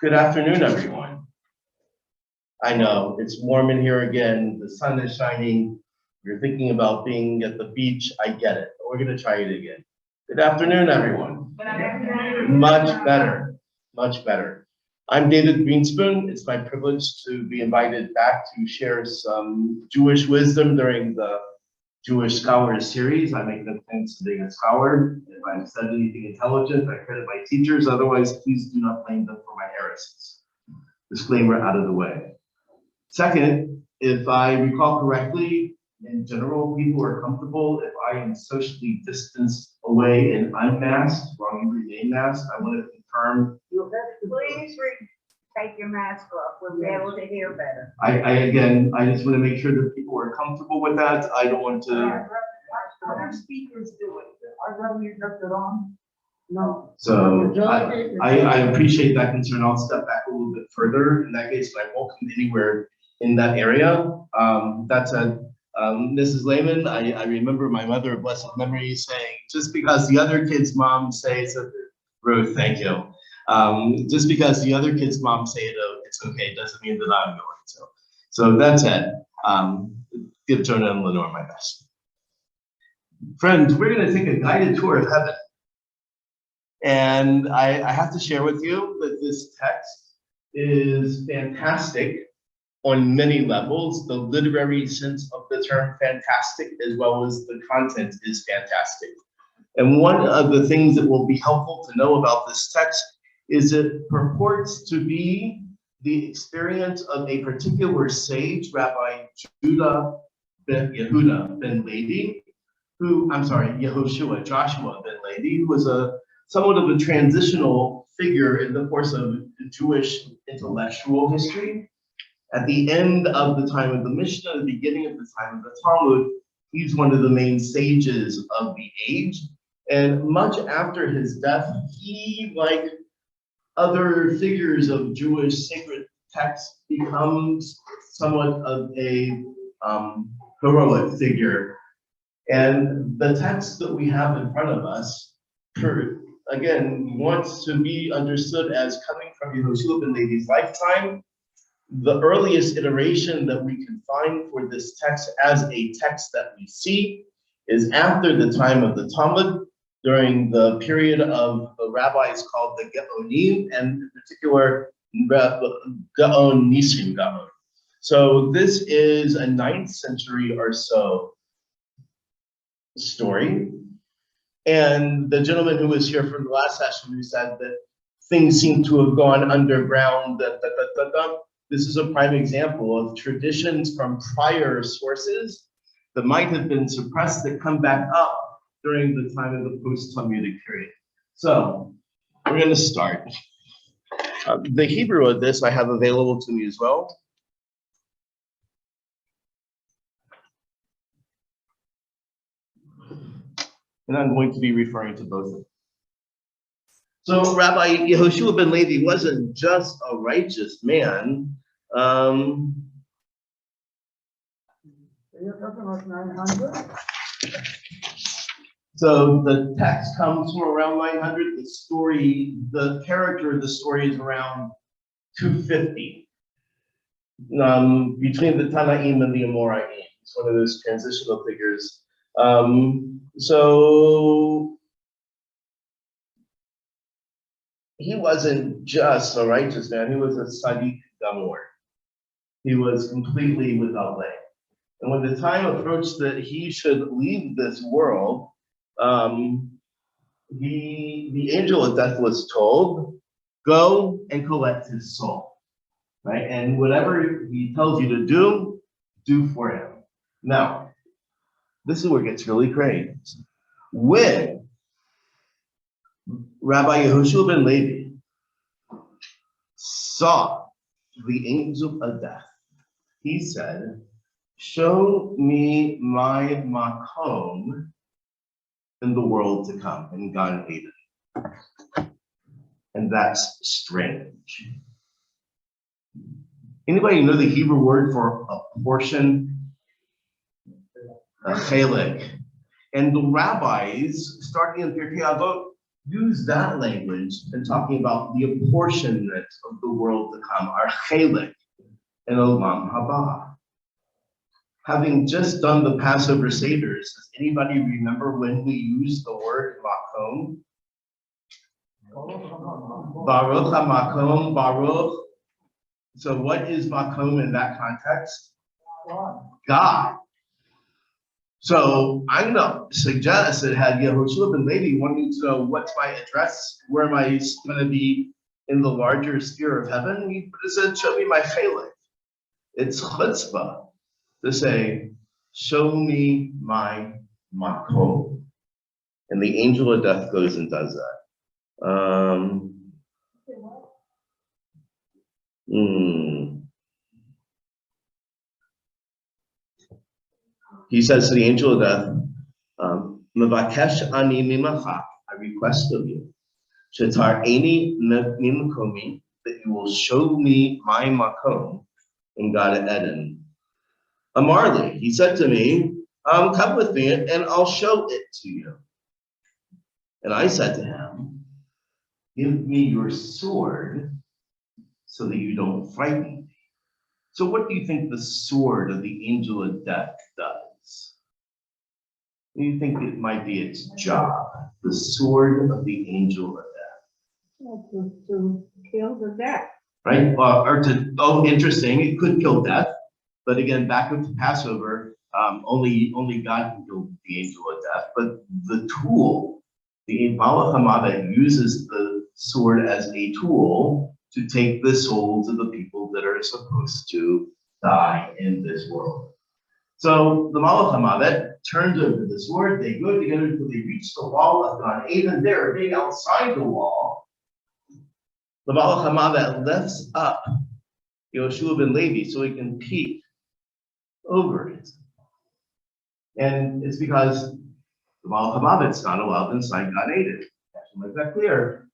Good afternoon, everyone. I know it's warm in here again. The sun is shining. You're thinking about being at the beach. I get it. But we're going to try it again. Good afternoon, everyone. Good afternoon. Much better. Much better. I'm David Greenspoon. It's my privilege to be invited back to share some Jewish wisdom during the Jewish Scholars series. I make no claims to being a scholar. If I've said anything intelligent, I credit my teachers. Otherwise, please do not blame them for my heresies. Disclaimer out of the way. Second, if I recall correctly, in general, people are comfortable if I am socially distanced away and unmasked while you remain masked. I want to confirm. Please take your mask off. We'll be able to hear better. I just want to make sure that people are comfortable with that. I don't want to. Other speakers do it. Are you left it on? No. So I appreciate that concern. I'll step back a little bit further. In that case, I won't come anywhere in that area. That said, Mrs. Lehman, I remember my mother of blessed memory saying, just because the other kids' moms say so, Ruth, thank you. Just because the other kids' moms say it's okay, doesn't mean that I'm going to. So that said, give Jonah and Lenore my best. Friends, we're going to take a guided tour of heaven. And I have to share with you that this text is fantastic on many levels. The literary sense of the term fantastic, as well as the content, is fantastic. And one of the things that will be helpful to know about this text is it purports to be the experience of a particular sage, Rabbi Joshua ben Levi, Joshua ben Levi, who was somewhat of a transitional figure in the course of Jewish intellectual history. At the end of the time of the Mishnah, the beginning of the time of the Talmud, he's one of the main sages of the age. And much after his death, he, like other figures of Jewish sacred texts, becomes somewhat of a heroic figure. And the text that we have in front of us, again, wants to be understood as coming from Yehoshua ben Levi's lifetime. The earliest iteration that we can find for this text as a text that we see is after the time of the Talmud, during the period of the rabbis called the Gaonim, and in particular, Gaon Nisim Gaon. So this is a 9th century or so story. And the gentleman who was here from the last session who said that things seem to have gone underground, this is a prime example of traditions from prior sources that might have been suppressed that come back up during the time of the post-Talmudic period. So we're going to start. The Hebrew of this I have available to me as well. And I'm going to be referring to both of them. So Rabbi Yehoshua ben Levi wasn't just a righteous man. You're talking about 900? So the text comes from around 900. The character of the story is around 250. Between the Tanaim and the Amoraim. It's one of those transitional figures. So he wasn't just a righteous man, he was a Sadiq Gamor. He was completely without blame. And when the time approached that he should leave this world, the angel of death was told, go and collect his soul, right? And whatever he tells you to do for him. Now, this is where it gets really great. When Rabbi Yehoshua ben Levi saw the angel of death, he said, show me my makom in the world to come, in Gan Eden. And that's strange. Anybody know the Hebrew word for a portion? A chelek. And the rabbis, starting in Pirkei Avot, use that language in talking about the apportionment of the world to come, our chelik and olam haba. Having just done the Passover Seders, does anybody remember when we used the word makom? Baruch HaMakom, Baruch. So what is makom in that context? God. So I'm gonna suggest that had Yehoshua ben Levi wanting to know what's my address, where am I gonna be in the larger sphere of heaven, he said, show me my chelik. It's chutzpah to say, show me my makom. And the angel of death goes and does that. He says to the angel of death, Mevakesh ani mimacha, I request of you, shetar'eni mimkomi, that you will show me my makom in Gan Eden. Amarli, he said to me, come with me and I'll show it to you. And I said to him, give me your sword so that you don't frighten me. So what do you think the sword of the angel of death does? What do you think it might be its job? The sword of the angel of death. To kill the death. Right? Interesting, it could kill death. But again, back up to Passover, only God can kill the angel of death. But the tool, the Malach HaMavet uses the sword as a tool to take the souls of the people that are supposed to die in this world. So the Malach HaMavet turns over the sword, they go together until they reach the wall of Gan Eden. There, being outside the wall, the Malach HaMavet lifts up Yehoshua ben Levi so he can peek over it. And it's because the Malach HaMavet's not allowed inside Gan Eden. I have to make that clear.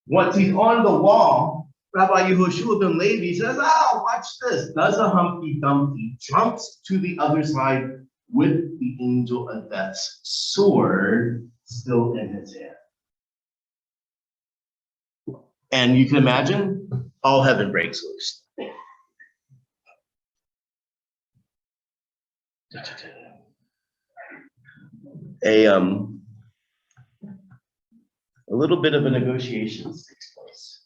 Once he's on the wall, Rabbi Yehoshua ben Levi says, oh, watch this. Does a Humpty Dumpty, jumps to the other side with the angel of death's sword still in his hand. And you can imagine, all heaven breaks loose. A little bit of a negotiation takes place.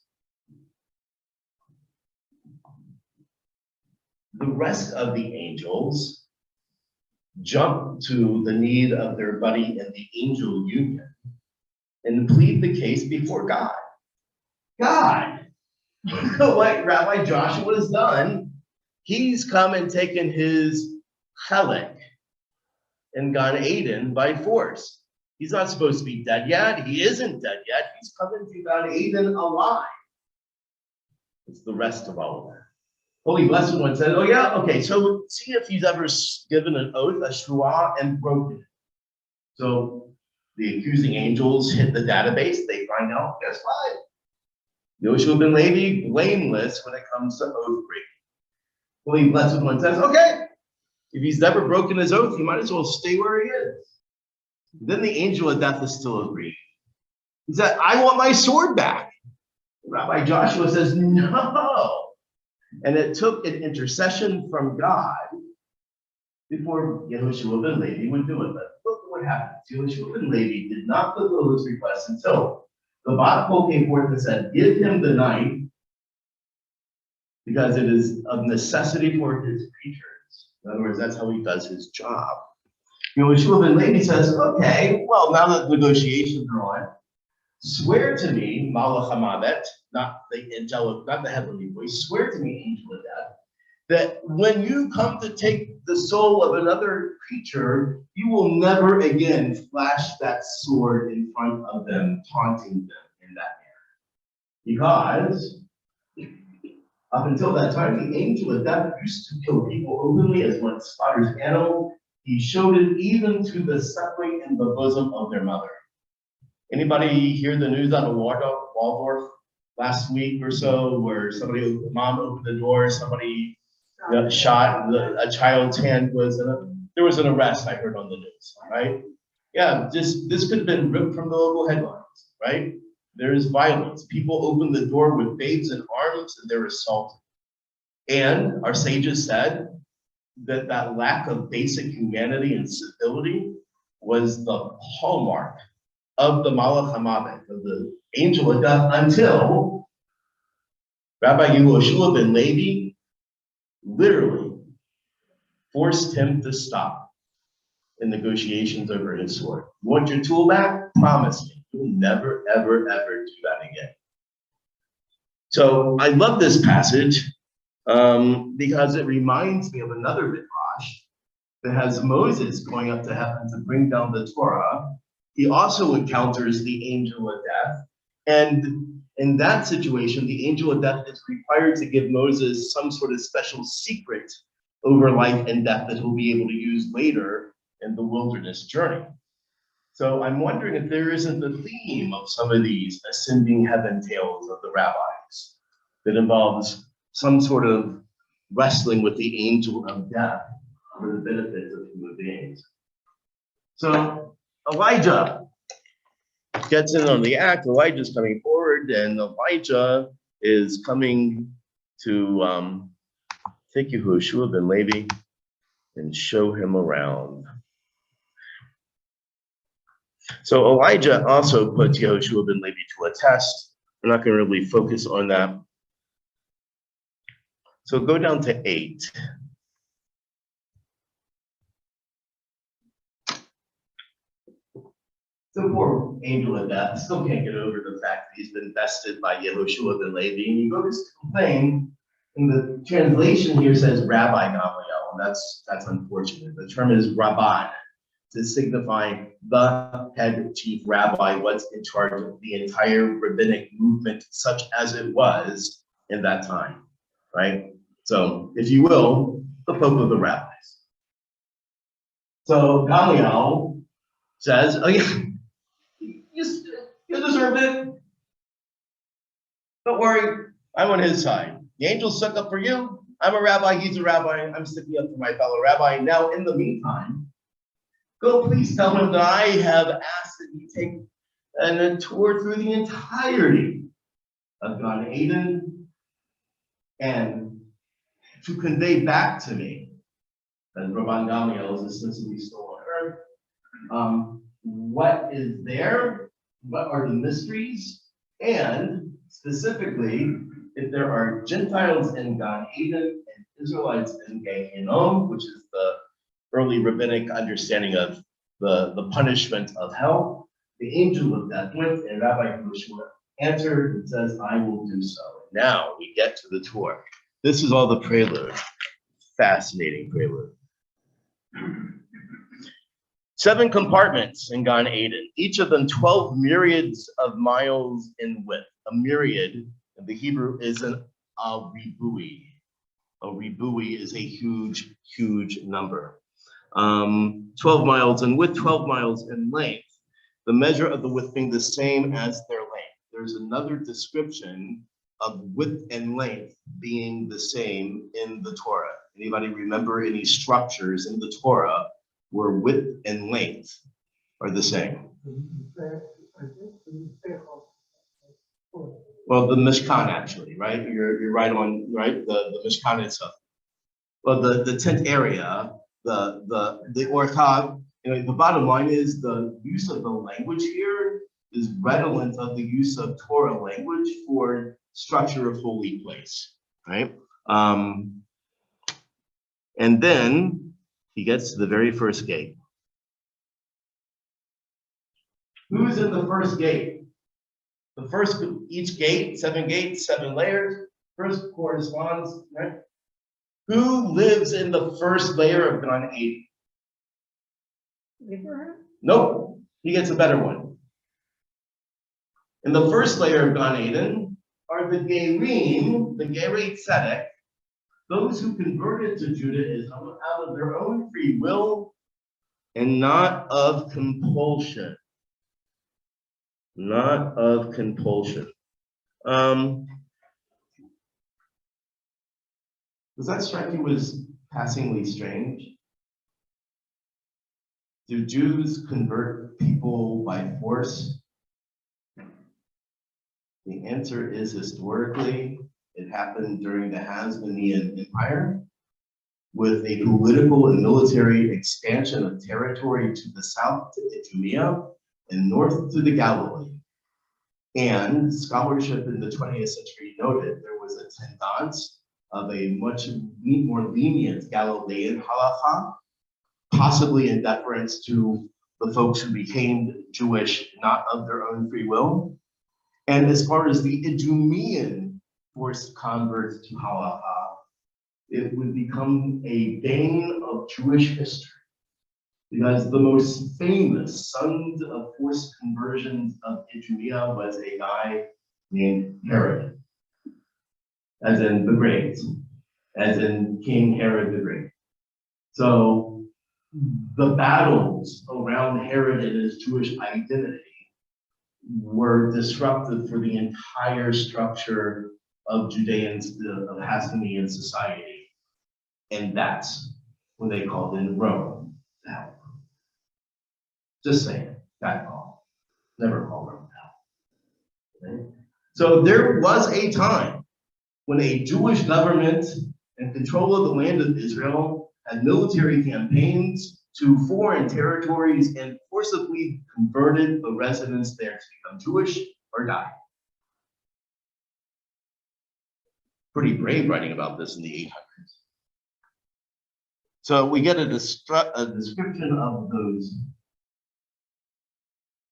The rest of the angels jump to the need of their buddy in the angel union and plead the case before God. God, what Rabbi Joshua has done, he's come and taken his chelik in Gan Eden by force. He's not supposed to be dead yet. He isn't dead yet. He's coming to Gan Eden alive. It's the rest of all of that. Holy Blessed One said, oh yeah, okay, so see if he's ever given an oath, a shruah, and broken it. So the accusing angels hit the database. They find out, guess what? Yehoshua ben Levi, blameless when it comes to oath breaking. Holy Blessed One says, okay, if he's never broken his oath, he might as well stay where he is. Then the angel of death is still agreeing. He said, I want my sword back. Rabbi Joshua says, no. And it took an intercession from God before Yehoshua ben Levi would do it. But look what happened. Yehoshua ben Levi did not fulfill his request until the Bat Kol came forth and said, give him the knife because it is of necessity for his creatures. In other words, that's how he does his job. Yehoshua ben Levi says, okay, well, now that negotiations are on, swear to me, Malach HaMavet, not the angelic, not the heavenly voice, swear to me, angel of death, that when you come to take the soul of another creature, you will never again flash that sword in front of them, taunting them in that manner. Because up until that time, the angel of death used to kill people openly as one slaughters animals. He showed it even to the suckling in the bosom of their mother. Anybody hear the news out of Waldorf last week or so, where somebody, mom opened the door, somebody shot, a child's hand was, there was an arrest I heard on the news, right? Yeah, this could have been ripped from the local headlines. right? There is violence. People open the door with babes in arms and they're assaulted. And our sages said that that lack of basic humanity and civility was the hallmark of the Malach HaMavet, of the angel of death, until Rabbi Yehoshua ben Levi literally forced him to stop in negotiations over his sword. You want your tool back? Promise me. You'll never, ever, ever do that again. So I love this passage because it reminds me of another midrash that has Moses going up to heaven to bring down the Torah. He also encounters the angel of death. And in that situation, the angel of death is required to give Moses some sort of special secret over life and death that he'll be able to use later in the wilderness journey. So I'm wondering if there isn't the theme of some of these ascending heaven tales of the rabbis that involves some sort of wrestling with the angel of death for the benefit of human beings. So Elijah gets in on the act. Elijah's coming forward, and Elijah is coming to take Yehoshua ben Levi and show him around. So Elijah also puts Yehoshua ben Levi to a test. We're not going to really focus on that. So go down to 8. The poor angel of death still can't get over the fact that he's been bested by Yehoshua ben Levi. And he goes to complain, and the translation here says Rabbi Gamaliel, and that's unfortunate. The term is Rabban, to signify the head chief rabbi, what's in charge of the entire rabbinic movement, such as it was in that time, right? So, if you will, the Pope of the rabbis. So Gamaliel says, oh yeah, you deserve it. Don't worry, I'm on his side. The angel stuck up for you. I'm a rabbi, he's a rabbi. I'm sticking up for my fellow rabbi. Now, in the meantime, go please tell him that I have asked that he take a tour through the entirety of Gan Eden and to convey back to me, and Rabban Gamaliel is ostensibly still on earth, what is there, what are the mysteries, and specifically, if there are Gentiles in Gan Eden and Israelites in Gehinnom, which is the early rabbinic understanding of the punishment of hell, the angel of death went, and Rabbi Yehoshua answered and says, I will do so. Now we get to the tour. This is all the prelude. Fascinating prelude. 7 compartments in Gan Eden, each of them 12 myriads of miles in width. A myriad in the Hebrew is a ribui. A ribui is a huge, huge number. 12 miles in width, 12 miles in length. The measure of the width being the same as their length. There's another description of width and length being the same in the Torah. Anybody remember any structures in the Torah where width and length are the same? Well, the Mishkan actually, right? You're right on, right? The Mishkan itself. Well, the tent area, the orchag, the bottom line is the use of the language here is redolent of the use of Torah language for structure of holy place, right? And then he gets to the very first gate. Who's in the first gate? The first, each gate, 7 gates, 7 layers. First corresponds, right? Who lives in the first layer of Gan Eden? Nope, he gets a better one. In the first layer of Gan Eden are the Gerim, the Gerei Tzedek, those who converted to Judaism out of their own free will and not of compulsion. Not of compulsion. Does that strike you as passingly strange? Do Jews convert people by force The answer is historically, it happened during the Hasmonean Empire with a political and military expansion of territory to the south to Idumea and north to the Galilee. And scholarship in the 20th century noted there was a tendance of a much more lenient Galilean halacha, possibly in deference to the folks who became Jewish not of their own free will. And as far as the Idumean forced converts to halacha, it would become a bane of Jewish history, because the most famous sons of forced conversions of Idumea was a guy named Herod, as in the Great, as in King Herod the Great. So the battles around Herod and his Jewish identity were disruptive for the entire structure of Judean, of Hasmonean society. And that's when they called in Rome to help. Just saying, that call. Never call Rome to help. Okay? So there was a time when a Jewish government in control of the land of Israel had military campaigns to foreign territories and forcibly converted the residents there to become Jewish or die. Pretty brave writing about this in the 800s. So we get a description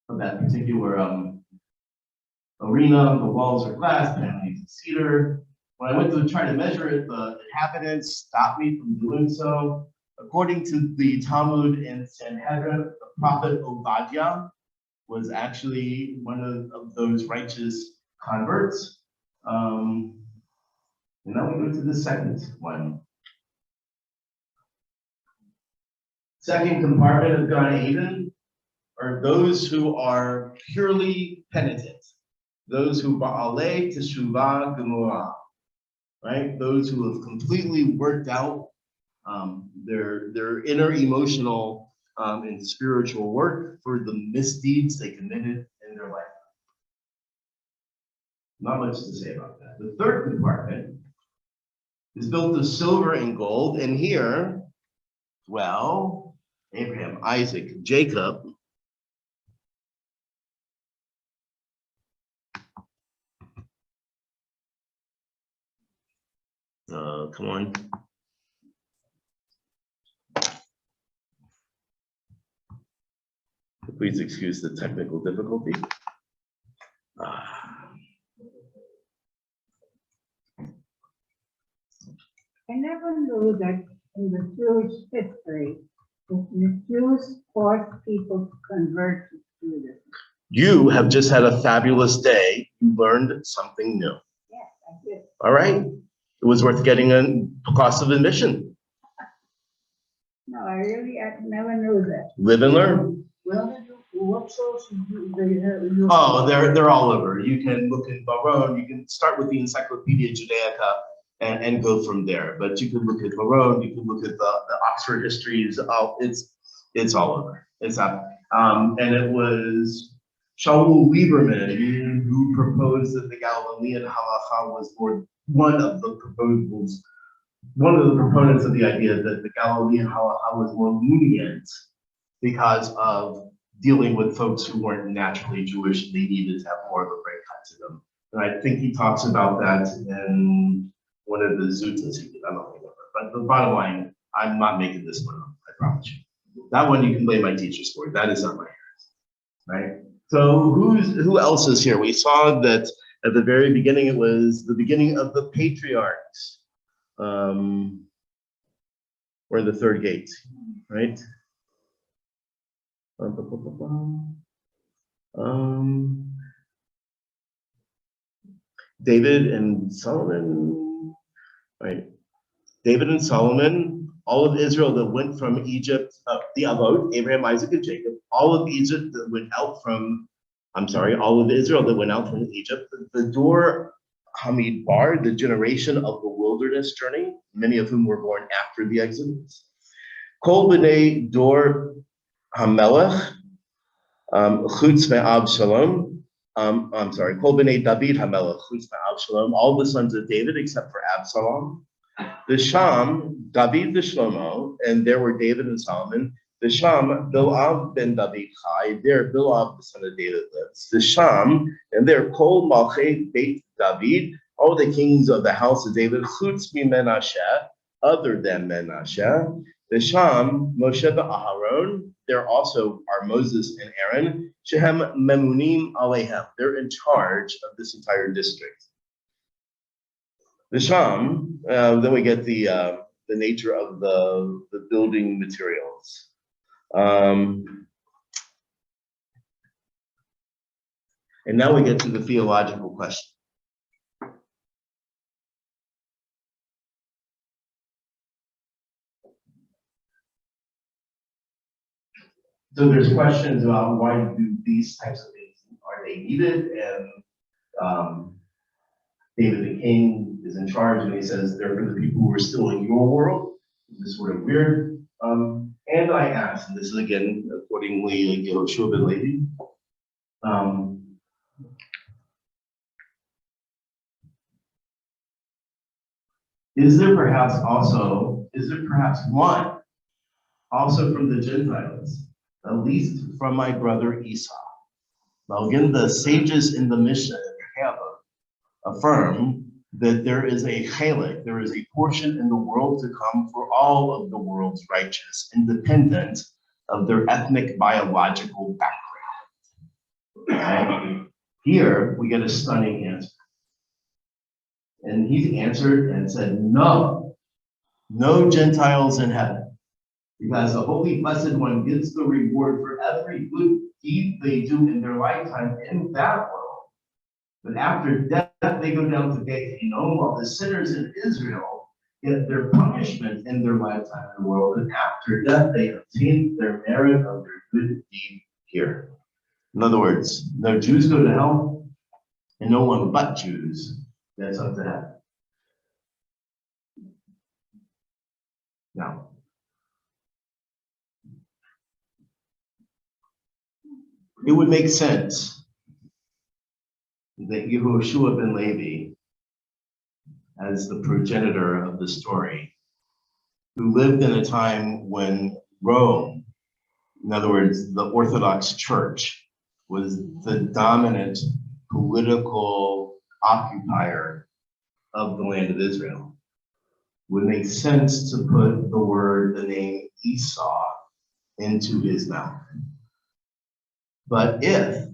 of that particular arena. The walls are glass, panelings of cedar. When I went to try to measure it, the inhabitants stopped me from doing so. According to the Talmud in Sanhedrin, the prophet Obadiah was actually one of those righteous converts. And now we go to the second one. Second compartment of Gan Eden are those who are purely penitent, those who ba'alei teshuvah gemurah, right? Those who have completely worked out their inner emotional and spiritual work for the misdeeds they committed in their life. Not much to say about that. The third compartment is built of silver and gold, and here, well, Abraham, Isaac, Jacob, come on. Please excuse the technical difficulty. I never knew that in the Jewish history, that the Jews forced people to convert to Judaism. You have just had a fabulous day. You learned something new. Yes, I did. All right. It was worth getting a cost of admission. No, I never knew that. Live and learn. Well, what sources do they have? Oh, they're all over. You can look in Barone. You can start with the Encyclopedia Judaica and go from there. But you can look at Barone. You can look at the Oxford histories. Oh, it's all over. It's up. And it was Shaul Lieberman who proposed that the Galilean halacha was one of the proponents of the idea that the Galilean halacha was more lenient because of dealing with folks who weren't naturally Jewish. They needed to have more of a break cut to them. And I think he talks about that in one of the zutas he did. I don't remember. But the bottom line, I'm not making this one up, I promise you. That one you can blame my teachers for. That is not my hands, right? So who else is here? We saw that at the very beginning, it was the beginning of the patriarchs. We're in the third gate, right? David and Solomon, right? David and Solomon, all of Israel that went from Egypt, the Avot, Abraham, Isaac, and Jacob, all of Egypt that went out from, all of Israel that went out from Egypt, the Dor Hamidbar, the generation of the wilderness journey, many of whom were born after the Exodus. Kol b'nei Dor HaMelech, Chutz me'Ab Shalom, I'm sorry, Kol b'nei David hamelech chutz ma'Avshalom, all the sons of David except for Absalom. The Sham, David the Shlomo, and there were David and Solomon. The Sham, Bil'av ben David Chai, there Bil'av the son of David lives. The Sham, and there Kol Malchei Beit David, all the kings of the house of David, chutz mi Menashe, other than Menashe. The Sham, Moshe Aharon, there also are Moses and Aaron, Shehem Memunim Alehem, they're in charge of this entire district. The Sham, then we get the nature of the building materials. And now we get to the theological question. So there's questions about why do these types of things, are they needed? And David the king is in charge and he says, they're for the people who are still in your world. This is sort of weird. And I asked, and this is again, accordingly, like Yehoshua ben Levi, is there perhaps one also from the Gentiles, at least from my brother Esau? Now again, the sages in the Mishnah affirm that there is a chalik, there is a portion in the world to come for all of the world's righteous, independent of their ethnic biological background. Right? Here we get a stunning answer. And he answered and said, no Gentiles in heaven, because the Holy Blessed One gives the reward for every good deed they do in their lifetime in that world. But after death, they go down to Beit Hinnom, while the sinners in Israel get their punishment in their lifetime in the world. And after death, they obtain their merit of their good deed here. In other words, no Jews go to hell, and no one but Jews gets up to heaven. Now, it would make sense that Yehoshua ben Levi, as the progenitor of the story, who lived in a time when Rome, in other words, the Orthodox Church, was the dominant political occupier of the land of Israel, would make sense to put the name Esau into his mouth. But if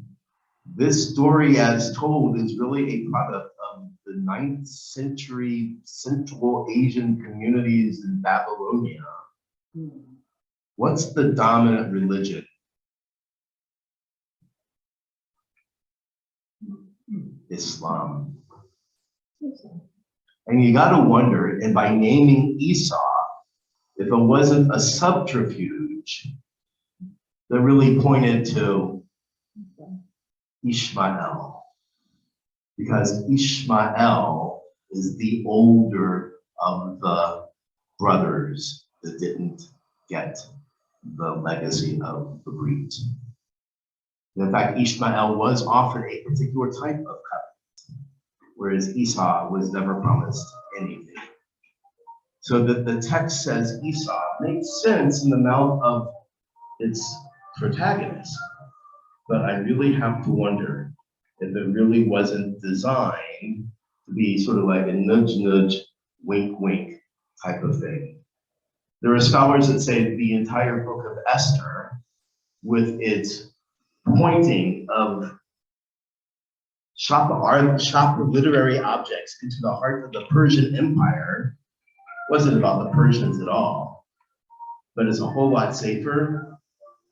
this story as told is really a product of the 9th century Central Asian communities in Babylonia, what's the dominant religion? Islam. And you gotta wonder, and by naming Esau, if it wasn't a subterfuge that really pointed to Ishmael, because Ishmael is the older of the brothers that didn't get the legacy of the breed. In fact, Ishmael was offered a particular type of covenant, whereas Esau was never promised anything. So that the text says Esau makes sense in the mouth of its protagonist. But I really have to wonder if it really wasn't designed to be sort of like a nudge, nudge, wink, wink type of thing. There are scholars that say the entire book of Esther, with its pointing of sharp literary objects into the heart of the Persian Empire, wasn't about the Persians at all, but it's a whole lot safer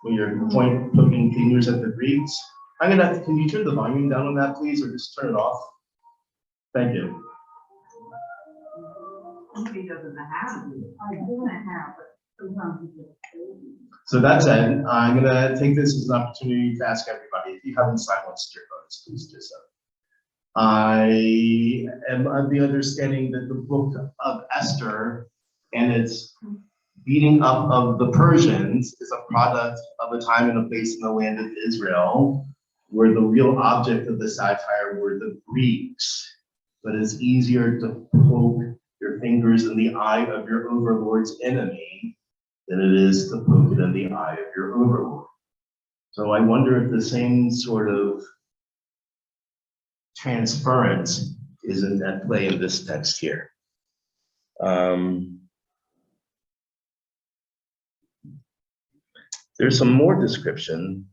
when you're poking fingers at the Greeks. I'm gonna have to, can you turn the volume down on that, please, or just turn it off? Thank you. He doesn't have it. I do have it. Sometimes he just So that said, I'm gonna take this as an opportunity to ask everybody, if you haven't silenced your phones, please do so. I am of the understanding that the book of Esther and its beating up of the Persians is a product of a time and a place in the land of Israel where the real object of the satire were the Greeks, but it's easier to poke your fingers in the eye of your overlord's enemy than it is to poke it in the eye of your overlord. So I wonder if the same sort of transference is at play in this text here. There's some more description.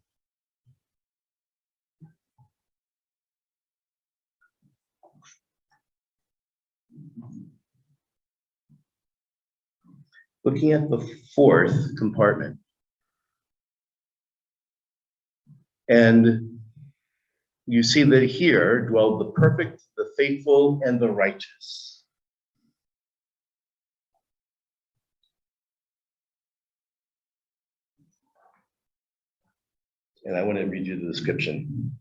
Looking at the fourth compartment. And you see that here dwell the perfect, the faithful, and the righteous. And I want to read you the description.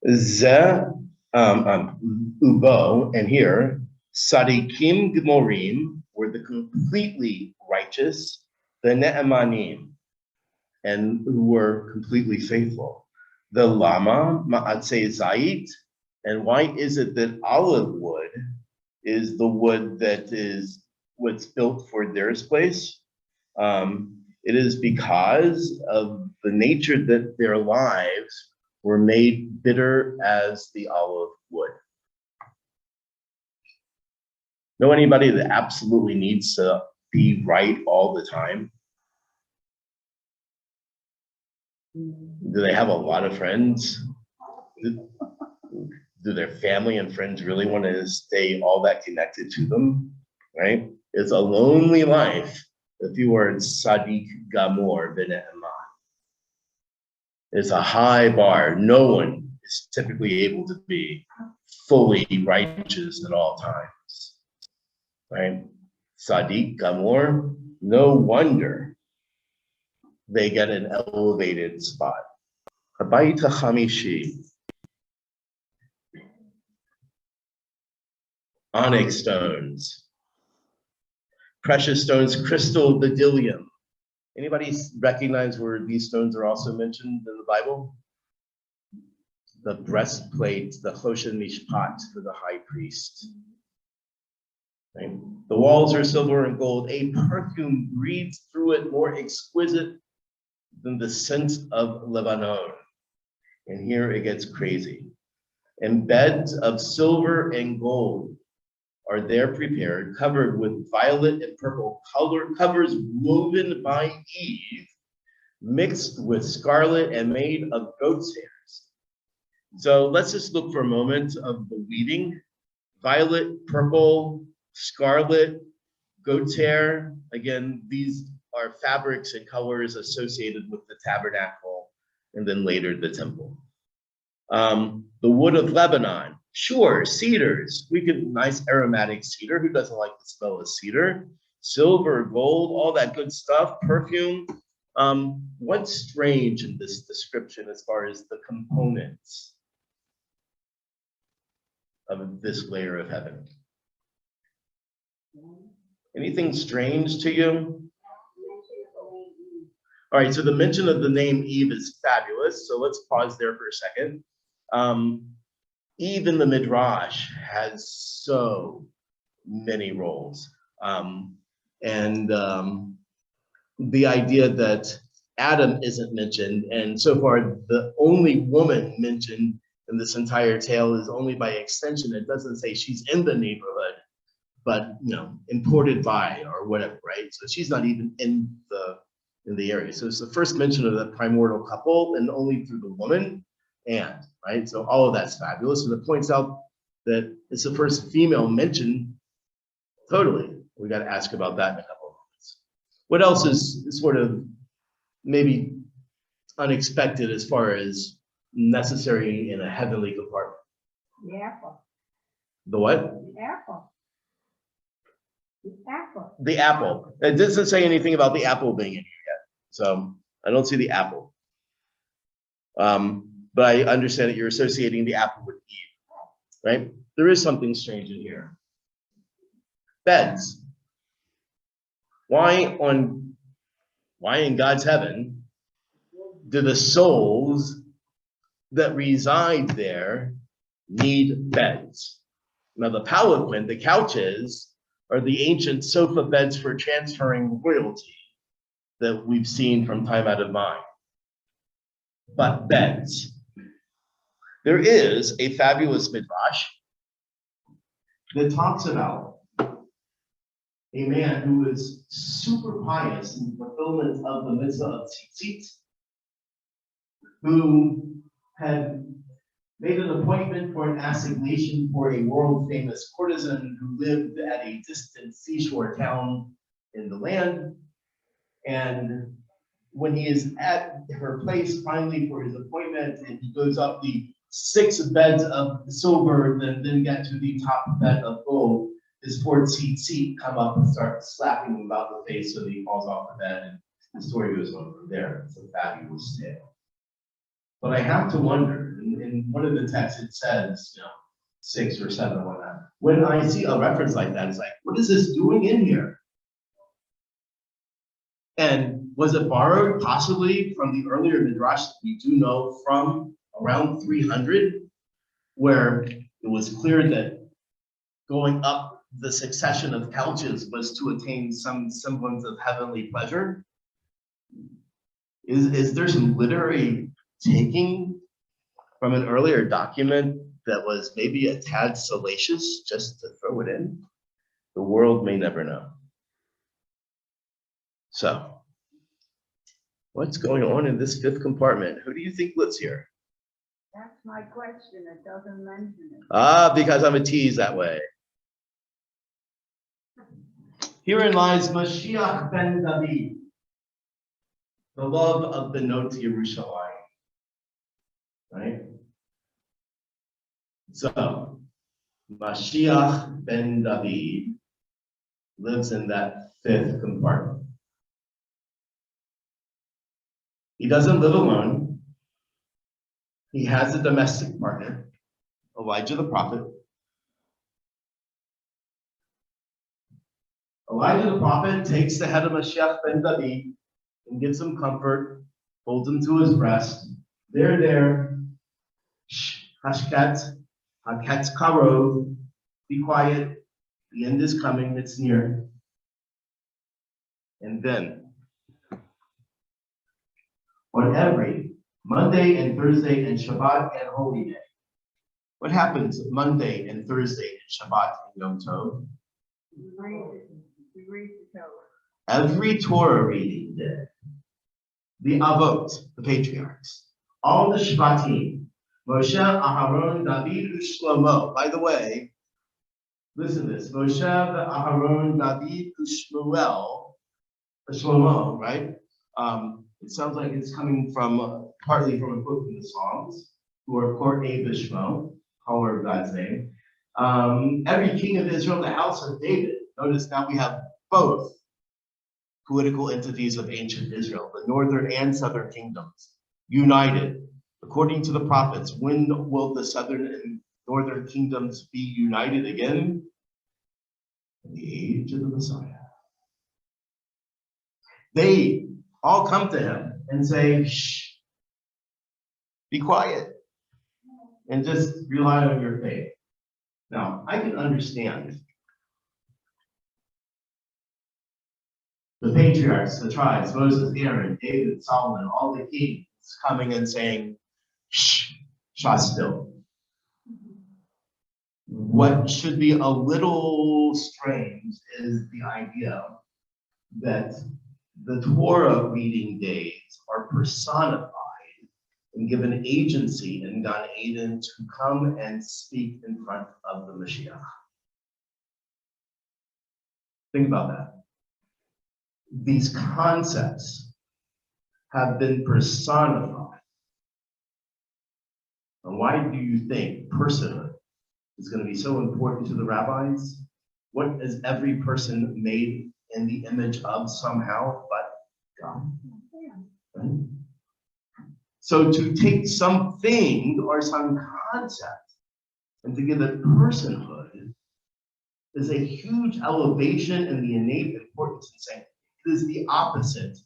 Ze ubo, and here, Sadikim Gmorim were the completely righteous, the Ne'emanim, and who were completely faithful. The Lama Ma'atzei Zait, and why is it that olive wood is the wood that is what's built for their place? It is because of the nature that their lives were made bitter as the olive wood. Know anybody that absolutely needs to be right all the time? Do they have a lot of friends? Do their family and friends really want to stay all that connected to them, right? It's a lonely life if you are Sadiq Gamor B'nai Iman. It's a high bar. No one is typically able to be fully righteous at all times, right? Sadiq Gamor, no wonder they get an elevated spot. Habayit HaChamishi, onyx stones, precious stones, crystal bdellium. Anybody recognize where these stones are also mentioned in the Bible? The breastplate, the Choshen Mishpat for the high priest. Right? The walls are silver and gold. A perfume breathes through it more exquisite than the scent of Lebanon. And here it gets crazy. And beds of silver and gold are there prepared, covered with violet and purple covers woven by Eve, mixed with scarlet and made of goat's hairs. So let's just look for a moment of the weaving. Violet, purple, scarlet, goat's hair. Again, these are fabrics and colors associated with the tabernacle and then later the temple. The wood of Lebanon. Sure, cedars. We could, nice aromatic cedar. Who doesn't like the smell of cedar? Silver, gold, all that good stuff, perfume. What's strange in this description as far as the components of this layer of heaven? Anything strange to you? All right, so the mention of the name Eve is fabulous. So let's pause there for a second. Eve in the Midrash has so many roles. The idea that Adam isn't mentioned, and so far the only woman mentioned in this entire tale is only by extension. It doesn't say she's in the neighborhood, but imported by or whatever, right? So she's not even in the area. So it's the first mention of the primordial couple, and only through the woman. And right, so all of that's fabulous, and it points out that it's the first female mentioned. Totally, we got to ask about that in a couple of moments. What else is sort of maybe unexpected as far as necessary in a heavenly compartment? The apple. The what? The apple. The apple. The apple. It doesn't say anything about the apple being in here yet, so I don't see the apple. But I understand that you're associating the apple with Eve, right? There is something strange in here. Beds. Why in God's heaven do the souls that reside there need beds? Now the palanquin, the couches, are the ancient sofa beds for transferring royalty that we've seen from time out of mind. But beds. There is a fabulous midrash that talks about a man who was super pious in the fulfillment of the mitzvah of tzitzit, who had made an appointment for an assignation for a world-famous courtesan who lived at a distant seashore town in the land. And when he is at her place finally for his appointment, and he goes up the 6 beds of silver, then get to the top bed of gold, his 4 tzitzit come up and start slapping him about the face so that he falls off the bed, and the story goes on from there. It's a fabulous tale. But I have to wonder, in one of the texts it says, 6 or 7 or whatnot. When I see a reference like that, it's like, what is this doing in here? And was it borrowed possibly from the earlier midrash that we do know from around 300, where it was clear that going up the succession of couches was to attain some semblance of heavenly pleasure? Is there some literary taking from an earlier document that was maybe a tad salacious just to throw it in? The world may never know. So, what's going on in this 5th compartment? Who do you think lives here? That's my question. It doesn't mention it. Because I'm a tease that way. Herein lies Mashiach ben David, the love of the Benot Yerushalayim. Right? So, Mashiach ben David lives in that 5th compartment. He doesn't live alone. He has a domestic partner, Elijah the prophet. Elijah the prophet takes the head of Mashiach ben David and gives him comfort, holds him to his breast. There, hashket, haketz karov, be quiet, the end is coming, it's near. And then, on every Monday and Thursday and Shabbat and Holy Day, what happens Monday and Thursday and Shabbat and Yom Tov? We read the Torah. Every Torah reading day, the Avot, the patriarchs, all the Shvatim, Moshe, Aharon, David, Shlomo. By the way, listen to this: Moshe, Aharon, David, Shlomo. Right? It sounds like it's coming from partly from a book in the Psalms, who are Kornei Bishmo, caller of God's name. Every king of Israel, the house of David. Notice now we have both political entities of ancient Israel, the northern and southern kingdoms, united. According to the prophets, when will the southern and northern kingdoms be united again? In the age of the Messiah. They all come to him and say, shh, be quiet, and just rely on your faith. Now, I can understand the patriarchs, the tribes, Moses, Aaron, David, Solomon, all the kings coming and saying, shh, shut still. What should be a little strange is the idea that the Torah reading days are personified and given agency in Gan Eden to come and speak in front of the Mashiach. Think about that. These concepts have been personified. And why do you think personhood is going to be so important to the rabbis? What is every person made in the image of somehow but God? Right? So to take something or some concept and to give it personhood is a huge elevation in the innate importance in saying, is the opposite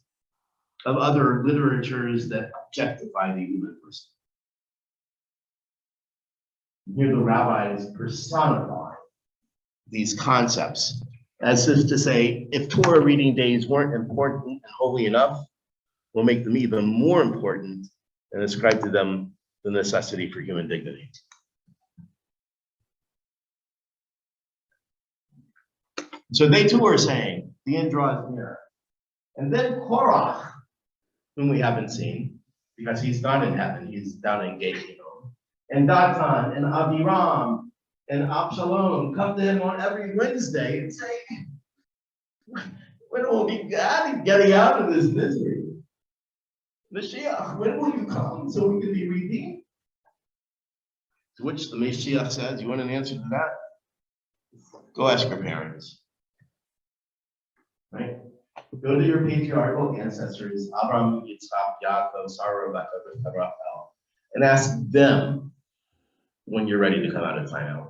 of other literatures that objectify the human person. Here the rabbis personify these concepts as if to say, if Torah reading days weren't important and holy enough, we'll make them even more important and ascribe to them the necessity for human dignity. So they too are saying, the end draws near. And then Korach, whom we haven't seen, because he's not in heaven, he's down in Gehinnom, and Datan and Abiram and Absalom come to him on every Wednesday and say, when will we be getting out of this misery? Mashiach, when will you come so we can be redeemed? To which the Mashiach says, you want an answer to that? Go ask your parents. Right? Go to your patriarchal ancestors, Abraham, Yitzchak, Yaakov, Sarah, Rebecca, Raphael, and ask them when you're ready to come out of timeout.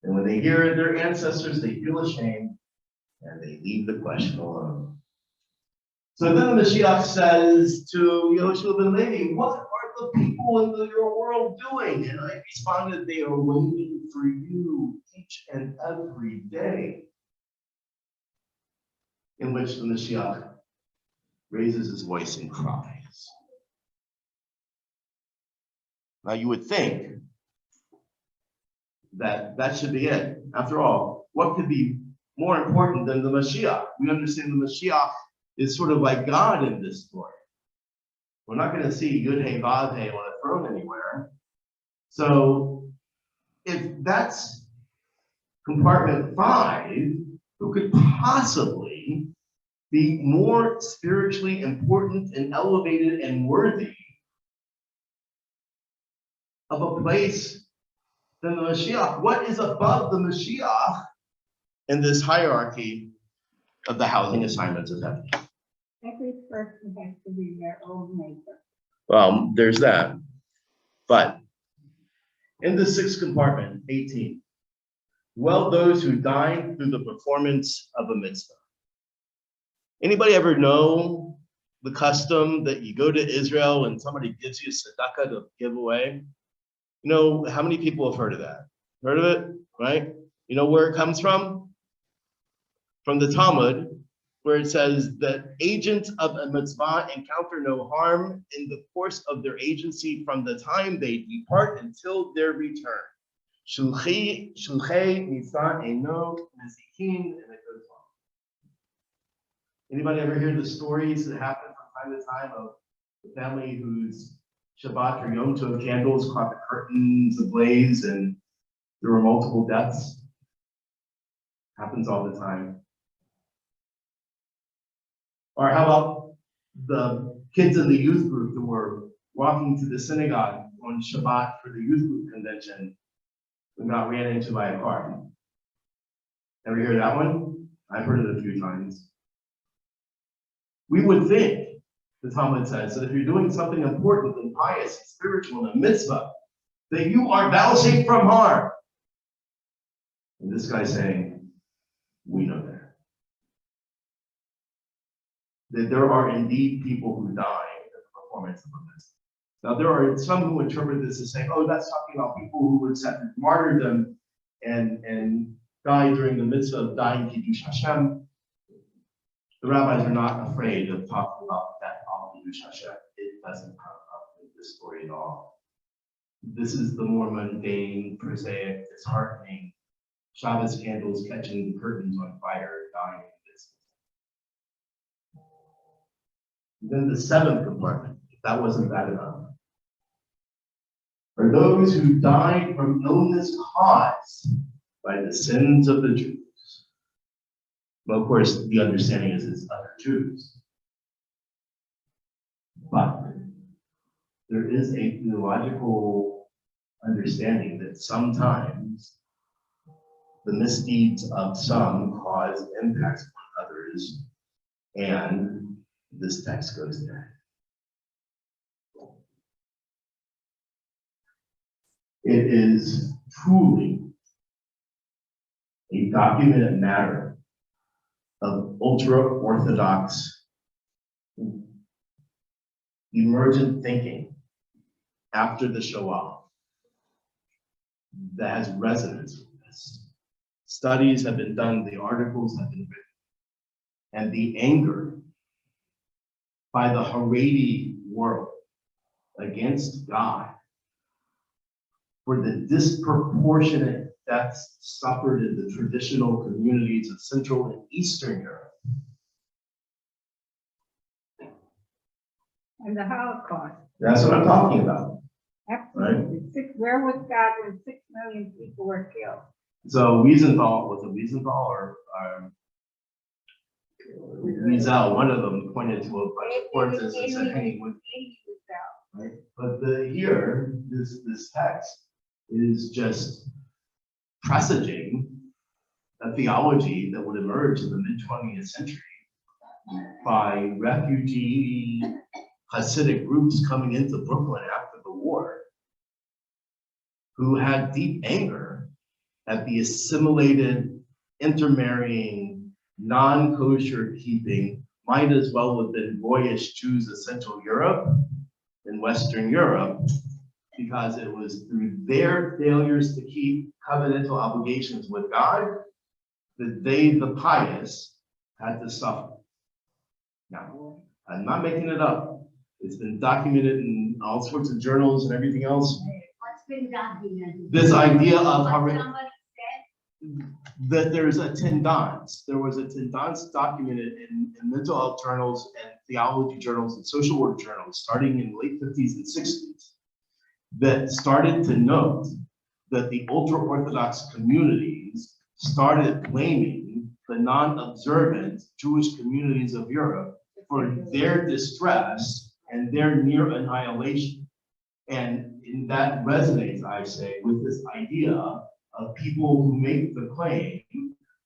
And when they hear their ancestors, they feel ashamed and they leave the question alone. So then the Mashiach says to Yehoshua ben Levi, what are the people in your world doing? And I responded, they are waiting for you each and every day. In which the Mashiach raises his voice and cries. Now you would think that that should be it. After all, what could be more important than the Mashiach? We understand the Mashiach is sort of like God in this story. We're not going to see Yud Hey Vav Hey on a throne anywhere. So if that's compartment 5, who could possibly be more spiritually important and elevated and worthy of a place than the Mashiach? What is above the Mashiach in this hierarchy of the housing assignments of heaven? Every person has to be their own maker. Well, there's that. But in the 6th compartment, 18, well, those who died through the performance of a mitzvah. Anybody ever know the custom that you go to Israel and somebody gives you tzedakah to give away? You know, how many people have heard of that? Heard of it, right? You know where it comes from? From the Talmud, where it says that agents of a mitzvah encounter no harm in the course of their agency from the time they depart until their return. Shulchei nisan eno nezikin, and it goes on. Anybody ever hear the stories that happen from time to time of the family whose Shabbat or Yom Tov candles caught the curtains ablaze and there were multiple deaths? Happens all the time. Or how about the kids in the youth group who were walking to the synagogue on Shabbat for the youth group convention and got ran into by a car? Ever hear that one? I've heard it a few times. We would think, the Talmud says, that if you're doing something important and pious and spiritual and a mitzvah, that you are thou safe from harm. And this guy's saying, we know that. That there are indeed people who die in the performance of a mitzvah. Now, there are some who interpret this as saying, oh, that's talking about people who would accept martyrdom and die during the mitzvah of dying Kiddush Hashem. The rabbis are not afraid of talking about that on Kiddush Hashem. It doesn't come up in this story at all. This is the more mundane, prosaic, disheartening Shabbos candles catching the curtains on fire, dying in this. Then the 7th compartment, if that wasn't bad enough, are those who died from illness caused by the sins of the Jews. Well, of course, the understanding is it's other Jews. But there is a theological understanding that sometimes the misdeeds of some cause impacts on others, and this text goes there. It is truly a documented matter of ultra-Orthodox emergent thinking after the Shoah that has resonance with this. Studies have been done, the articles have been written, and the anger by the Haredi world against God for the disproportionate deaths suffered in the traditional communities of Central and Eastern Europe. And the Holocaust. That's what I'm talking about. Absolutely. Where was God when 6 million people were killed? So Wiesenthal, was it Wiesenthal or Wiesel, one of them pointed to a bunch of corpses and said, hey, right? But here, this text is just presaging a theology that would emerge in the mid-20th century by refugee Hasidic groups coming into Brooklyn after the war, who had deep anger at the assimilated, intermarrying, non-kosher keeping, might as well have been Goyish Jews of Central Europe and Western Europe, because it was through their failures to keep covenantal obligations with God that they, the pious, had to suffer. Now, I'm not making it up. It's been documented in all sorts of journals and everything else. What's been documented? This idea of What Haredi, somebody said? that there's a tendance. There was a tendance documented in mental health journals and theology journals and social work journals starting in the late 50s and 60s that started to note that the ultra-Orthodox communities started blaming the non-observant Jewish communities of Europe for their distress and their near annihilation. And that resonates, I say, with this idea of people who make the claim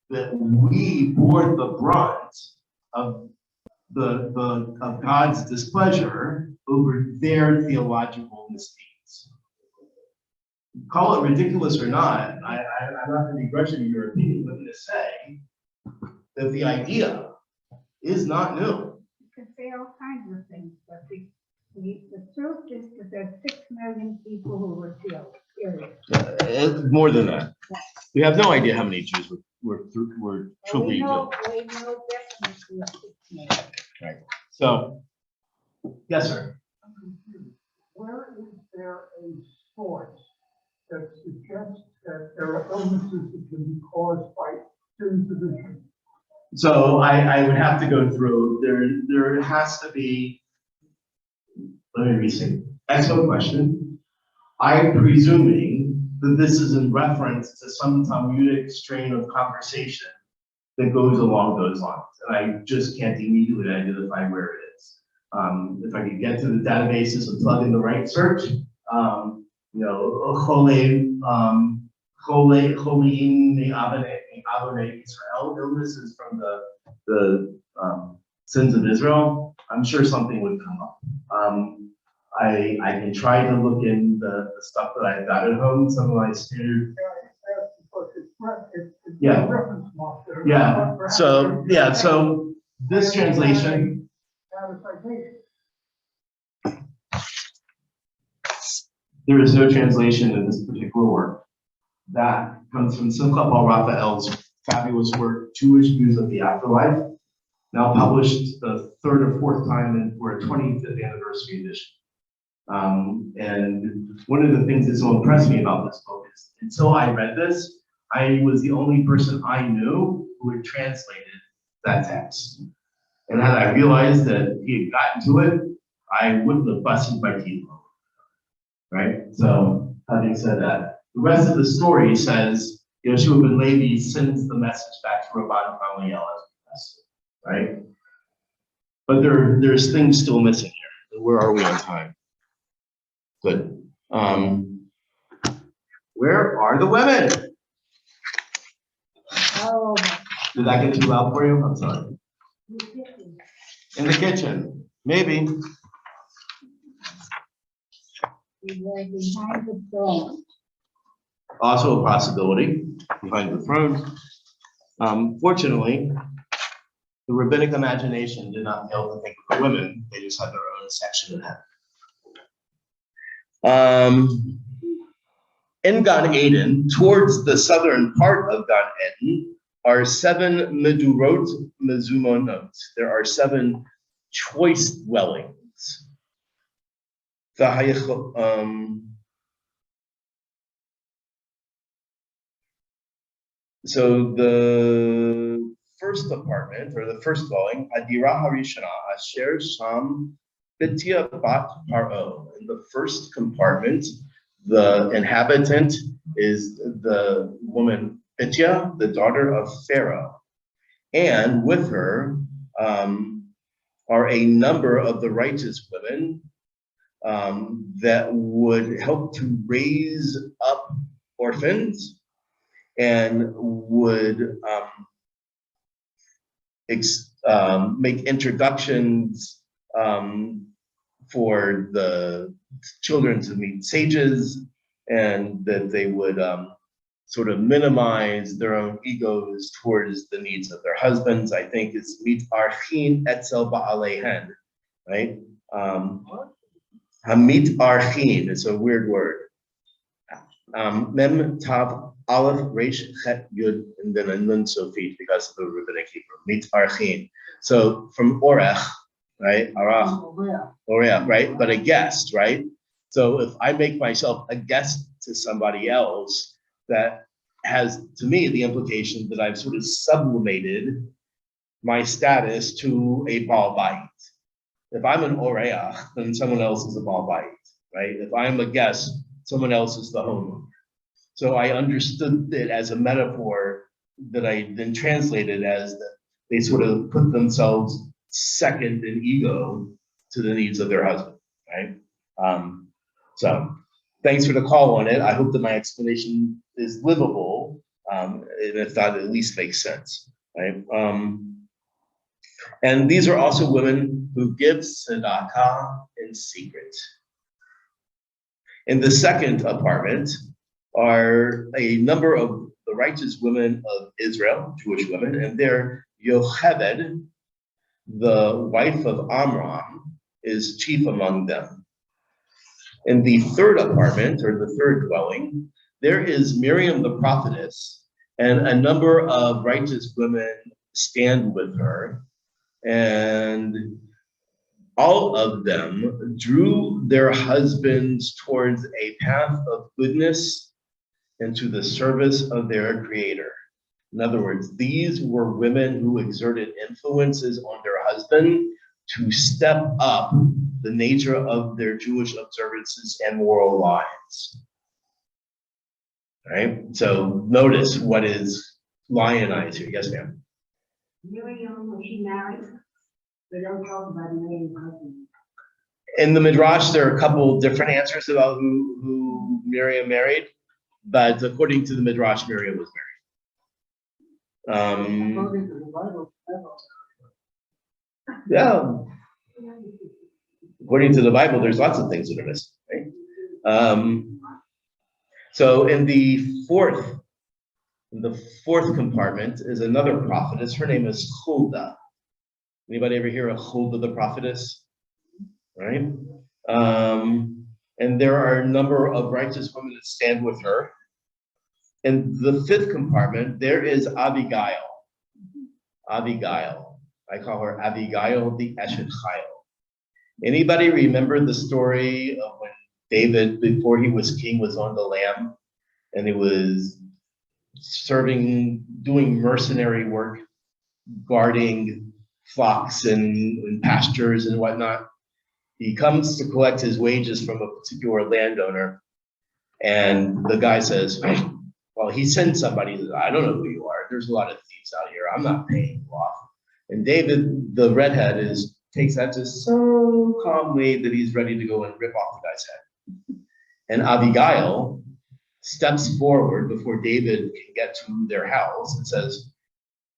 that we bore the brunt of of God's displeasure over their theological misdeeds. Call it ridiculous or not, I'm not going to begrudge you your opinion, but to say that the idea is not new. You can say all kinds of things, but the truth is that there's 6 million people who were killed, period. More than that. We have no idea how many Jews were truly killed. We know definitely 6 million. Right. So, yes, sir. Where is there a source that suggests that there are illnesses that can be caused by skin division? So I would have to go through, there has to be, let me restate, excellent question. I'm presuming that this is in reference to some Talmudic strain of conversation that goes along those lines. And I just can't immediately identify where it is. If I could get to the databases and plug in the right search, Israel, illnesses from the sins of Israel, I'm sure something would come up. I can try to look in the stuff that I've got at home, some of my standard. Yeah. Yeah. So yeah. So this translation. There is no translation in this particular work. That comes from Simcha Bar Raphael's fabulous work, Jewish Views of the Afterlife, now published the 3rd or 4th time and for a 25th anniversary edition. And one of the things that so impressed me about this book is until I read this, I was the only person I knew who had translated that text. And had I realized that he had gotten to it, I wouldn't have busted my teeth open. Right? So, having said that, the rest of the story says Yeshua ben Levi sends the message back to Rabban Gamliel as requested, right? But there's things still missing here. Where are we on time? Good. Where are the women? Oh, Did that get too loud for you? I'm sorry. In the kitchen, maybe. we were behind the throne. Also a possibility behind the throne. Fortunately, The rabbinic imagination did not fail to think of the women, they just had their own section in heaven. In Gan Eden, towards the southern part of Gan Eden, are 7 medurot mezumonot. There are 7 choice dwellings. So the first apartment, or the first dwelling, Adira Harishana, Asher Sham Bitya Bat Paro. In the first compartment, the inhabitant is the woman Bitya, the daughter of Pharaoh. And with her are a number of the righteous women that would help to raise up orphans and would make introductions for the children to meet sages, and that they would sort of minimize their own egos towards the needs of their husbands. I think it's mit archin etzel ba'alehen, right? Hamit archin, it's a weird word. Mem tav aleph resh chet yud, and then a nun sofit because of the rabbinic Hebrew. Mit archin. So from orech, right? Arach, orech, right? But a guest, right? So if I make myself a guest to somebody else, that has, to me, the implication that I've sort of sublimated my status to a Baal Bait. If I'm an Oreach, then someone else is a Baal Bait, right? If I'm a guest, someone else is the homeowner. So I understood it as a metaphor that I then translated as that they sort of put themselves second in ego to the needs of their husband, right? So thanks for the call on it. I hope that my explanation is livable, and if not, at least makes sense, right? And these are also women who give tzedakah in secret. In the second apartment are a number of the righteous women of Israel, Jewish women, and they're Yocheved, the wife of Amram, is chief among them. In the third apartment, or the third dwelling, there is Miriam the prophetess, and a number of righteous women stand with her, and all of them drew their husbands towards a path of goodness and to the service of their creator. In other words, these were women who exerted influences on their husband to step up the nature of their Jewish observances and moral lives. All right, so notice what is lionized here. Yes, ma'am. Miriam, was she married? They don't talk about Miriam's husband. In the Midrash, there are a couple different answers about who Miriam married, but according to the Midrash, Miriam was married. According to the Bible, Yeah. According to the Bible, there's lots of things that are missing, right? So in the fourth compartment is another prophetess. Her name is Huldah. Anybody ever hear of Huldah the prophetess? Right? And there are a number of righteous women that stand with her. In the fifth compartment, there is Abigail. Abigail. I call her Abigail the Eshet Chayil. Anybody remember the story of when David, before he was king, was on the lam and he was doing mercenary work, guarding flocks and pastures and whatnot? He comes to collect his wages from a particular landowner, and the guy says, well, he sends somebody, I don't know who you are. There's a lot of thieves out here. I'm not paying you off. And David, the redhead, takes that just so calmly that he's ready to go and rip off the guy's head. And Abigail steps forward before David can get to their house and says,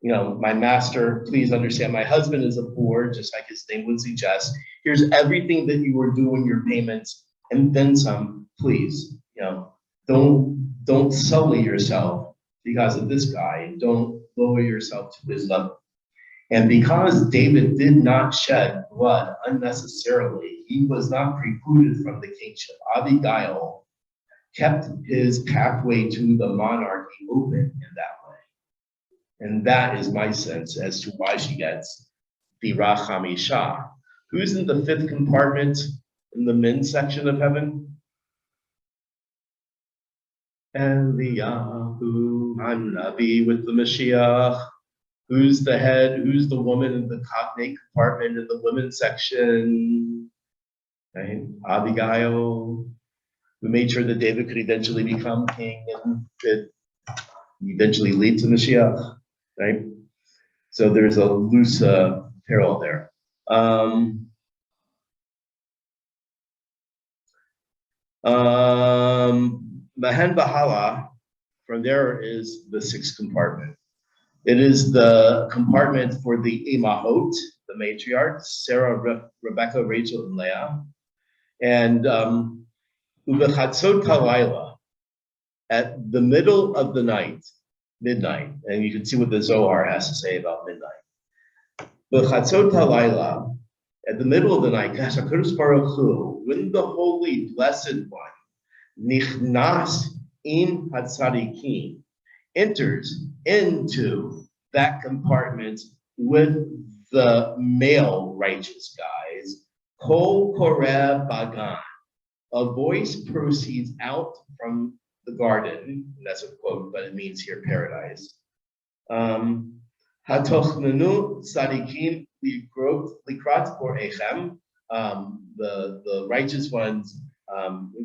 my master, please understand, my husband is a poor, just like his name would suggest. Here's everything that you were doing, your payments, and then some. Please, don't sully yourself because of this guy. Don't lower yourself to his level. And because David did not shed blood unnecessarily, he was not precluded from the kingship. Abigail kept his pathway to the monarchy open in that way. And that is my sense as to why she gets the Rachamisha. Who's in the fifth compartment in the men's section of heaven? Eliyahu Hanavi with the Mashiach. Who's the head? Who's the woman in the cognate compartment in the women's section? Right? Abigail, who made sure that David could eventually become king and could eventually lead to Mashiach, right? So there's a loose parallel there. Mahen Bahala, from there is the sixth compartment. It is the compartment for the Imahot, the matriarchs, Sarah, Rebecca, Rachel, and Leah. And Ubechatzot Halayla, at the middle of the night, midnight, and you can see what the Zohar has to say about midnight. Ubechatzot Halayla, at the middle of the night, Kashakurus Baruch Hu, when the Holy Blessed One, Nichnas im Hatzadikim, enters into that compartment with the male righteous guys, Kol Koreh Bagan, a voice proceeds out from the garden, and that's a quote, but it means here paradise. Hatochnenu Tzadikim Likrat Borechem, the righteous ones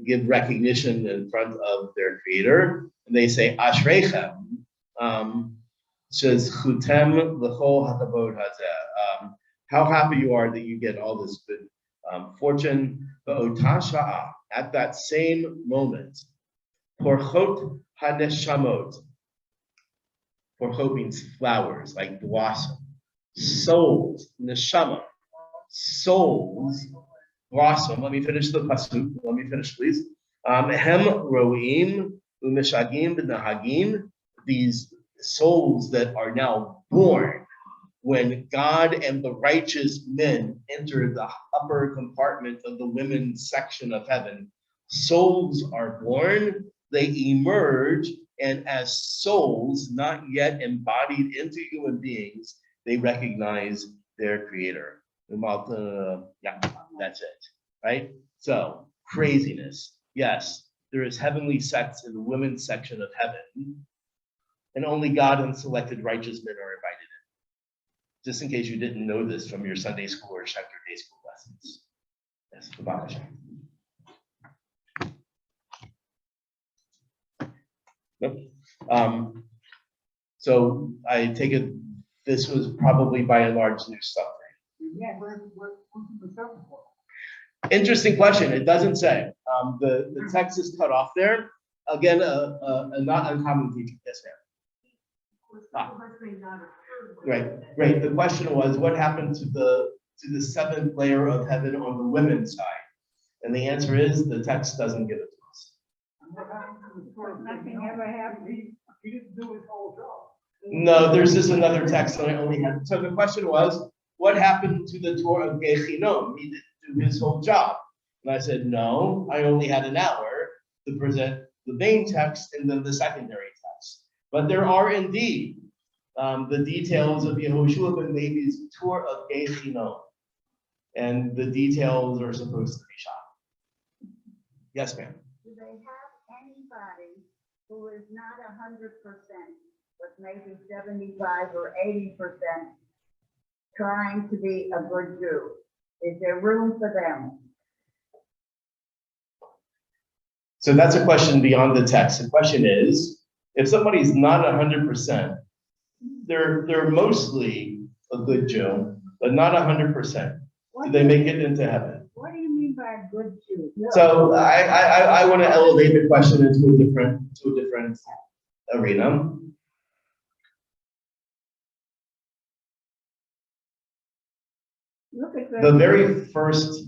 give recognition in front of their creator, and they say Ashrechem, says Chutem L'chol Hakavod Hazeh. How happy you are that you get all this good fortune. Ba'otah Sha'ah, at that same moment, Porchot Haneshamot. Porchot means flowers, like blossom. Souls, neshama, souls blossom. Let me finish the pasuk. Let me finish, please. Hem roim umeshagim b'nahagim. These souls that are now born when God and the righteous men enter the upper compartment of the women's section of heaven. Souls are born. They emerge, and as souls not yet embodied into human beings, they recognize their creator. Yeah, that's it, right? So, craziness. Yes, there is heavenly sex in the women's section of heaven, and only God and selected righteous men are invited in. Just in case you didn't know this from your Sunday school or Schechter Day School lessons. Yes, the Baruch. Nope. So I take it this was probably by and large new stuff. Yeah, where's the seventh one? Interesting question. It doesn't say. The text is cut off there. Again, a not uncommon feature. Yes, ma'am. Right. The question was, what happened to the seventh layer of heaven on the women's side? And the answer is the text doesn't give it to us. Nothing ever happened. He didn't do his whole job. No, there's just another text that I only had. So the question was, what happened to the Torah of Gechinom? He didn't do his whole job. And I said, no, I only had an hour to present the main text and then the secondary text. But there are indeed the details of Yehoshua ben Levi's tour of Gechinom. And the details are supposed to be shot. Yes, ma'am. Do they have anybody who is not 100%, but maybe 75 or 80% trying to be a good Jew? Is there room for them? So that's a question beyond the text. The question is, if somebody's not 100%, they're mostly a good Jew, but not 100%. Do they make it into heaven? What do you mean by a good Jew? So I want to elevate the question into a different arena. Look at The very first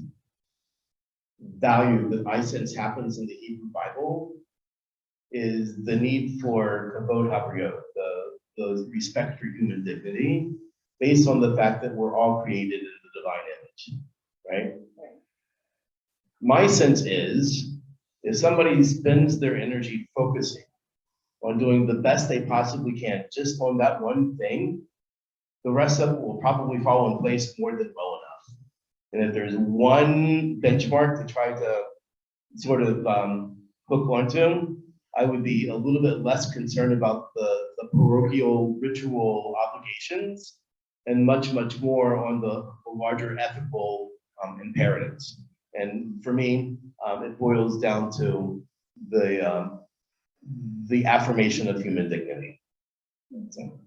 value that I sense happens in the Hebrew Bible is the need for kavod habriot, the respect for human dignity. based on the fact that we're all created in the divine image, right? My sense is, if somebody spends their energy focusing on doing the best they possibly can, just on that one thing, the rest of it will probably fall in place more than well enough. And if there's one benchmark to try to sort of hook onto, I would be a little bit less concerned about the parochial ritual obligations and much more on the larger ethical imperatives. And for me, it boils down to the affirmation of human dignity. So,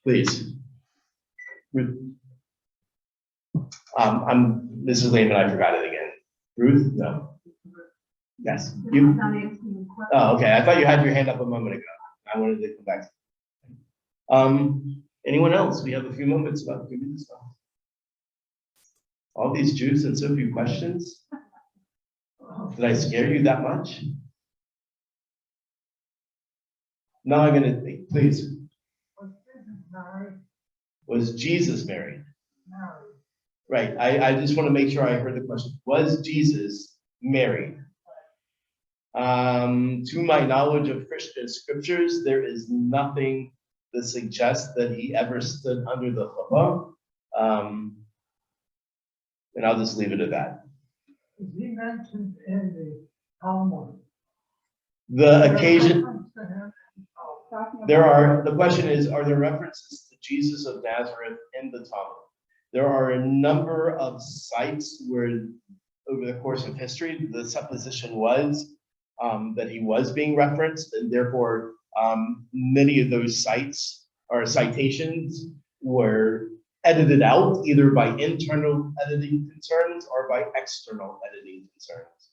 please. I'm Mrs. Lehman, I forgot it again. Ruth? No. Yes. You. Oh, okay. I thought you had your hand up a moment ago. I wanted to come back. Anyone else? We have a few moments about to do this stuff. All these Jews and so few questions. Did I scare you that much? Now I'm gonna think, please. Was Jesus married? Right. I just want to make sure I heard the question. Was Jesus married? To my knowledge of Christian scriptures, there is nothing that suggests that he ever stood under the chuppah. And I'll just leave it at that. Is he mentioned in the Talmud? The occasion, Talking there about- are, the question is, are there references to Jesus of Nazareth in the Talmud? There are a number of sites where, over the course of history, the supposition was that he was being referenced, and therefore many of those sites or citations were edited out either by internal editing concerns or by external editing concerns.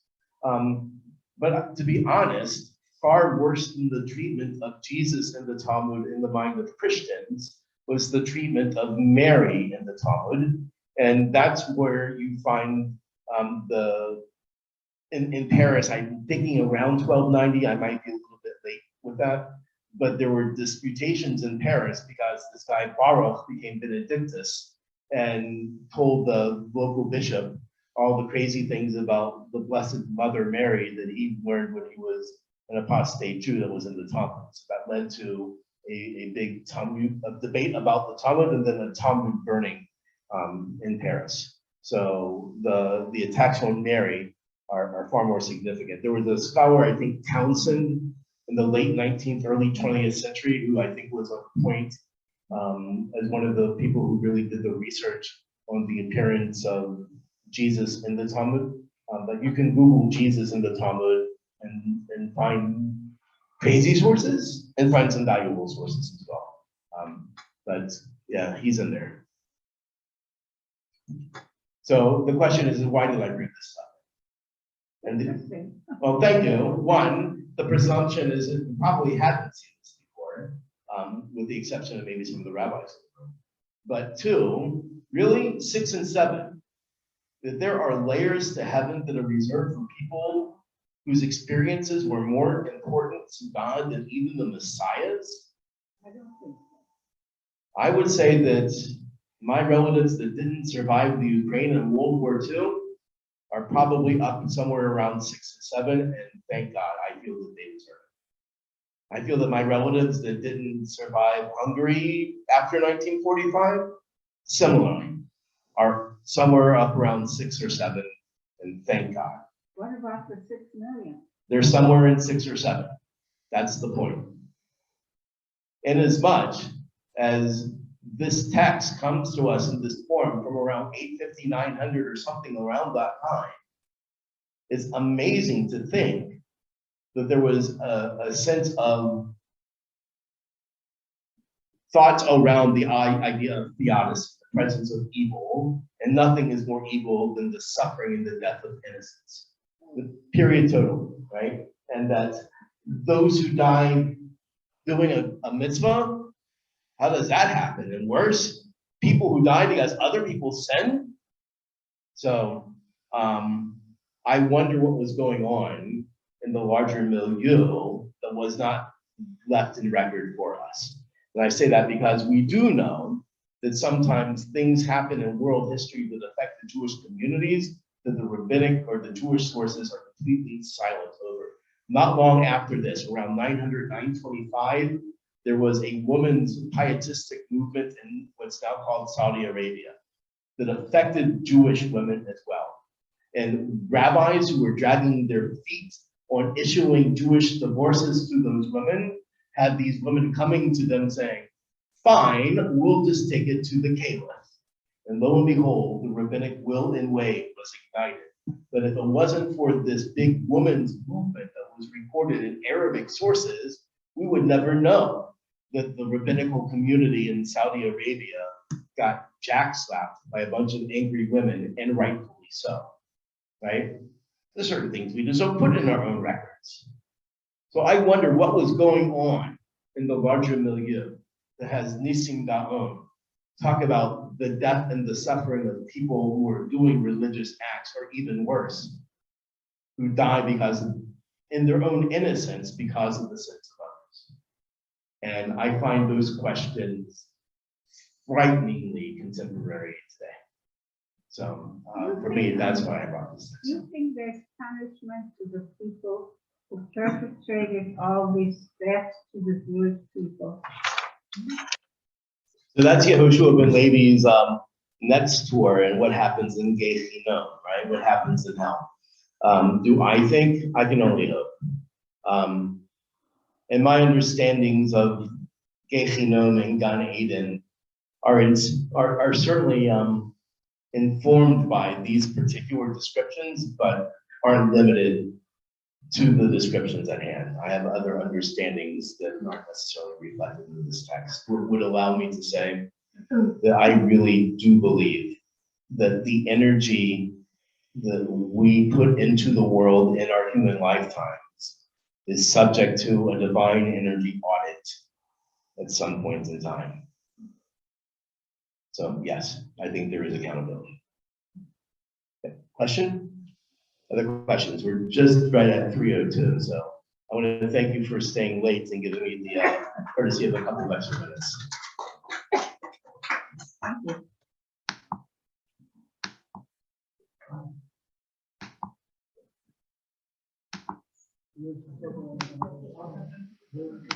But to be honest, far worse than the treatment of Jesus in the Talmud in the mind of Christians was the treatment of Mary in the Talmud. And that's where you find in Paris, I'm thinking around 1290, I might be a little bit late with that, but there were disputations in Paris because this guy Baruch became Benedictus and told the local bishop all the crazy things about the Blessed Mother Mary that he learned when he was an apostate Jew that was in the Talmud. So that led to a big Talmud, a debate about the Talmud, and then a Talmud burning in Paris. So the attacks on Mary are far more significant. There was a scholar, I think Townsend, in the late 19th, early 20th century, who I think was on point as one of the people who really did the research on the appearance of Jesus in the Talmud. But you can Google Jesus in the Talmud and find crazy sources and find some valuable sources as well. But yeah, he's in there. So the question is, why did I bring this up? And Interesting. well, thank you. One, the presumption is that you probably haven't seen this before, with the exception of maybe some of the rabbis. But two, really, 6 and 7, that there are layers to heaven that are reserved for people whose experiences were more important to God than even the Messiahs. I don't think so. I would say that my relatives that didn't survive the Ukraine and World War II are probably up somewhere around 6 and 7, and thank God, I feel that they deserve it. I feel that my relatives that didn't survive Hungary after 1945, similarly, are somewhere up around 6 or 7, and thank God. What about the 6 million? They're somewhere in 6 or 7. That's the point. Inasmuch as this text comes to us in this form from around 850, 900 or something around that time, it's amazing to think that there was a sense of thoughts around the idea of theodicy, the presence of evil, and nothing is more evil than the suffering and the death of innocents. Period total, right? And that those who die doing a mitzvah, how does that happen? And worse, people who die because other people sin. So I wonder what was going on in the larger milieu that was not left in record for us. And I say that because we do know that sometimes things happen in world history that affect the Jewish communities that the rabbinic or the Jewish sources are completely silent over. Not long after this, around 900, 925, there was a woman's pietistic movement in what's now called Saudi Arabia that affected Jewish women as well. And rabbis who were dragging their feet on issuing Jewish divorces to those women had these women coming to them saying, fine, we'll just take it to the caliph. And lo and behold, the rabbinic will and way was ignited. But if it wasn't for this big women's movement that was recorded in Arabic sources, we would never know that the rabbinical community in Saudi Arabia got jack-slapped by a bunch of angry women, and rightfully so, right? There's certain things we do, so put in our own records. So I wonder what was going on in the larger milieu that has Nissim Gaon talk about the death and the suffering of people who are doing religious acts, or even worse, who die because in their own innocence because of the sins of others. And I find those questions frighteningly contemporary today. So for me, that's why I brought this. Do you think there's punishment to the people who perpetrated all these thefts to the Jewish people? So that's Yehoshua ben Levi's next tour, and what happens in Gehinnom, right? What happens in hell? Do I think? I can only hope. And my understandings of Gehinnom and Gan Eden are certainly informed by these particular descriptions, but aren't limited to the descriptions at hand. I have other understandings that aren't necessarily reflected in this text, would allow me to say that I really do believe that the energy that we put into the world in our human lifetimes is subject to a divine energy audit at some point in time. So yes, I think there is accountability. Okay. Question? Other questions? We're just right at 3:02, so I want to thank you for staying late and giving me the courtesy of a couple of extra minutes. Yes.